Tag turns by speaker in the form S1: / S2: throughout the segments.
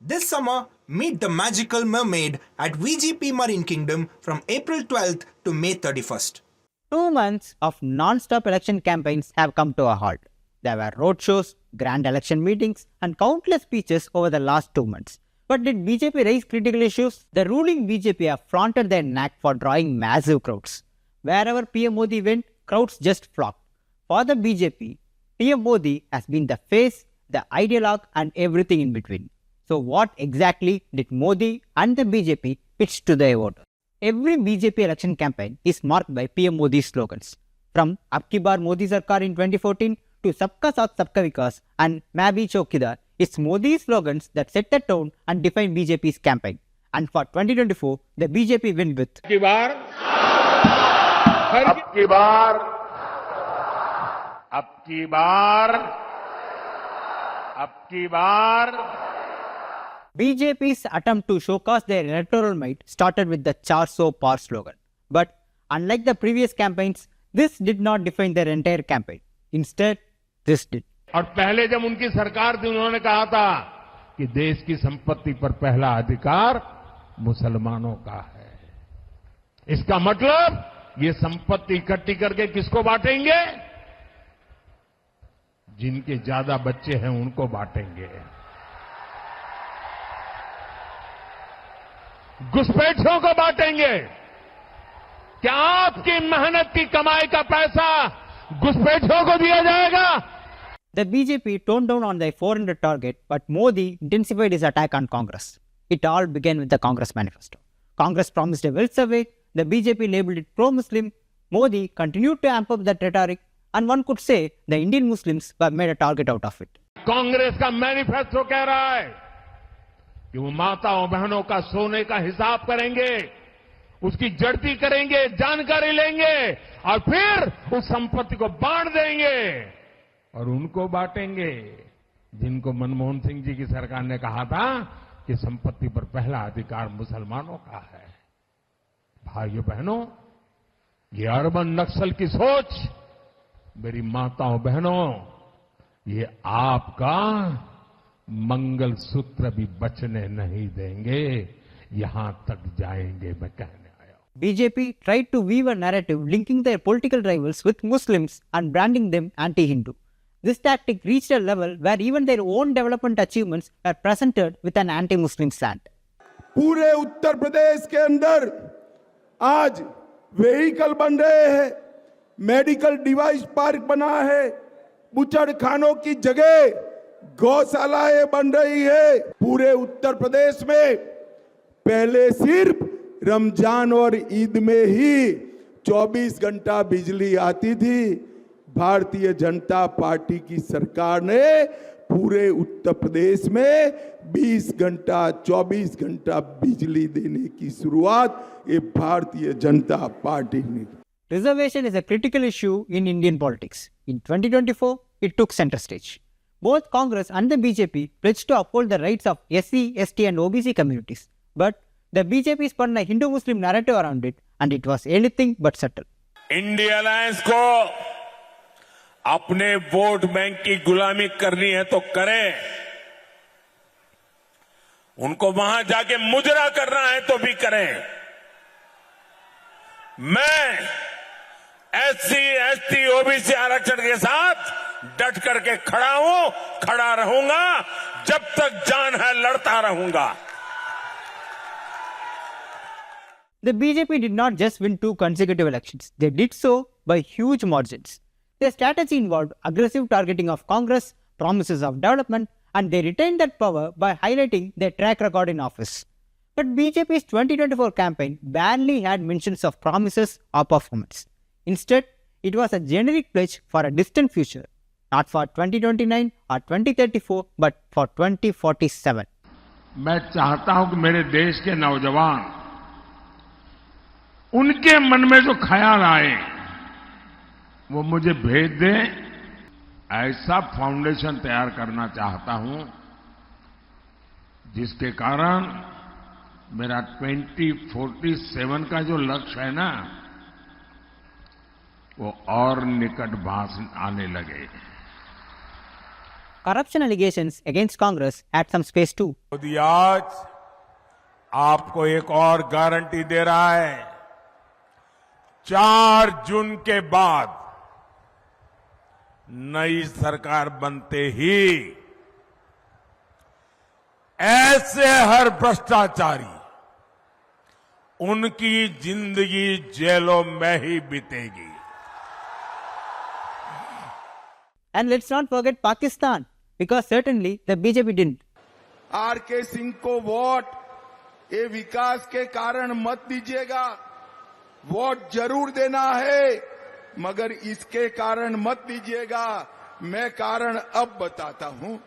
S1: This summer, meet the magical mermaid at VGP Marine Kingdom from April 12th to May 31st.
S2: 2 months of non-stop election campaigns have come to a halt. There were roadshows, grand election meetings, and countless speeches over the last 2 months. But did BJP raise critical issues? The ruling BJP have flaunted their knack for drawing massive crowds. Wherever PM Modi went, crowds just flocked. For the BJP, PM Modi has been the face, the ideologue, and everything in between. So what exactly did Modi and the BJP pitch to their voters? Every BJP election campaign is marked by PM Modi's slogans. From Ab Ki Baar Modi Sarkar in 2014 to Sabka Saath Sabka Vikas and Main Bhi Chowkidar, it's Modi's slogans that set the tone and define BJP's campaign. And for 2024, the BJP win with
S3: Ab ki baar.
S2: BJP's attempt to showcase their electoral might started with the 400 Par slogan. But unlike the previous campaigns, this did not define their entire campaign. Instead, this did.
S3: और पहले जब उनकी सरकार थी उन्होंने कहा था कि देश की संपत्ति पर पहला अधिकार मुसलमानों का है। इसका मतलब ये संपत्ति इकट्ठी करके किसको बांटेंगे? जिनके ज्यादा बच्चे हैं उनको बांटेंगे। घुसपैठियों को बांटेंगे। क्या आपकी मेहनत की कमाई का पैसा घुसपैठियों को दिया जाएगा?
S2: The BJP toned down on their 400 target, but Modi intensified his attack on Congress. It all began with the Congress manifesto. Congress promised a wealth survey, the BJP labeled it pro-Muslim, Modi continued to amp up that rhetoric, and one could say the Indian Muslims were made a target out of it.
S3: Congress का manifesto कह रहा है कि वो माताओं बहनों का सोने का हिसाब करेंगे, उसकी जड़ती करेंगे, जानकारी लेंगे और फिर उस संपत्ति को बांट देंगे और उनको बांटेंगे जिनको मनमोहन सिंह जी की सरकार ने कहा था कि संपत्ति पर पहला अधिकार मुसलमानों का है। भाइयों बहनों, ये अर्बन नक्सल की सोच मेरी माताओं बहनों, ये आपका मंगल सूत्र भी बचने नहीं देंगे, यहां तक जाएंगे मैं कहने आया हूं।
S2: BJP tried to weave a narrative linking their political rivals with Muslims and branding them anti-Hindu. This tactic reached a level where even their own development achievements were presented with an anti-Muslim slant.
S4: पूरे उत्तर प्रदेश के अंदर आज vehicle बन रहे हैं, medical device park बना है, बुचड़ खानों की जगह गौशालाएं बन रही है। पूरे उत्तर प्रदेश में पहले सिर्फ रमजान और ईद में ही 24 घंटा बिजली आती थी। भारतीय जनता पार्टी की सरकार ने पूरे उत्तर प्रदेश में 20 घंटा 24 घंटा बिजली देने की शुरुआत ये भारतीय जनता पार्टी ने।
S2: Reservation is a critical issue in Indian politics. In 2024, it took center stage. Both Congress and the BJP pledged to uphold the rights of SC, ST and OBC communities. But the BJP spun a Hindu-Muslim narrative around it and it was anything but subtle.
S5: India alliance को अपने vote bank की गुलामी करनी है तो करें, उनको वहां जाके मुजरा करना है तो भी करें। मैं SC, ST, OBC आरक्षण के साथ डट करके खड़ा हूं, खड़ा रहूंगा, जब तक जान है लड़ता रहूंगा।
S2: The BJP did not just win 2 consecutive elections, they did so by huge margins. Their strategy involved aggressive targeting of Congress, promises of development, and they retained that power by highlighting their track record in office. But BJP's 2024 campaign barely had mentions of promises or performance. Instead, it was a generic pledge for a distant future, not for 2029 or 2034, but for 2047.
S3: मैं चाहता हूं कि मेरे देश के नौजवान उनके मन में जो ख्याल आए वो मुझे भेज दें। ऐसा फाउंडेशन तैयार करना चाहता हूं जिसके कारण मेरा 2047 का जो लक्ष्य है ना, वो और निकट आने लगे।
S2: Corruption allegations against Congress had some space too.
S5: Modi आज आपको एक और गारंटी दे रहा है। 4 जून के बाद नई सरकार बनते ही ऐसे हर भ्रष्टाचारी उनकी जिंदगी जेलों में ही बीतेगी।
S2: And let's not forget Pakistan, because certainly the BJP didn't.
S4: RK Singh को वोट ये विकास के कारण मत दीजिएगा, वोट जरूर देना है मगर इसके कारण मत दीजिएगा। मैं कारण अब बताता हूं।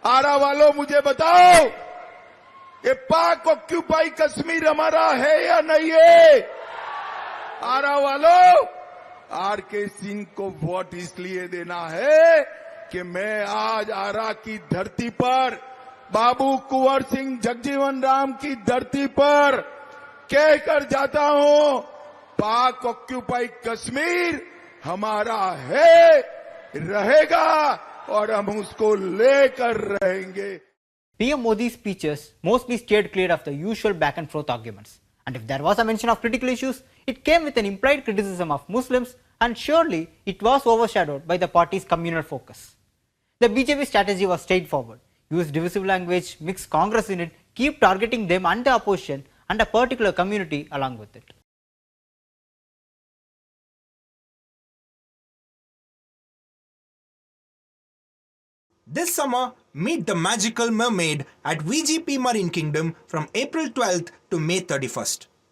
S4: आरा वालों मुझे बताओ, ये पाक ऑक्यूपाई कश्मीर हमारा है या नहीं है? आरा वालों, आरके सिंह को वोट इसलिए देना है कि मैं आज आरा की धरती पर, बाबू कुंवर सिंह जगजीवन राम की धरती पर कहकर जाता हूं, पाक ऑक्यूपाई कश्मीर हमारा है, रहेगा और हम उसको लेकर रहेंगे।
S2: PM Modi's speeches mostly steered clear of the usual back and forth arguments. And if there was a mention of critical issues, it came with an implied criticism of Muslims, and surely it was overshadowed by the party's communal focus. The BJP strategy was straightforward: use divisive language, mix Congress in it, keep targeting them and the opposition and a particular community along with it.
S1: This summer, meet the magical mermaid at VGP Marine Kingdom from April 12th to May 31st.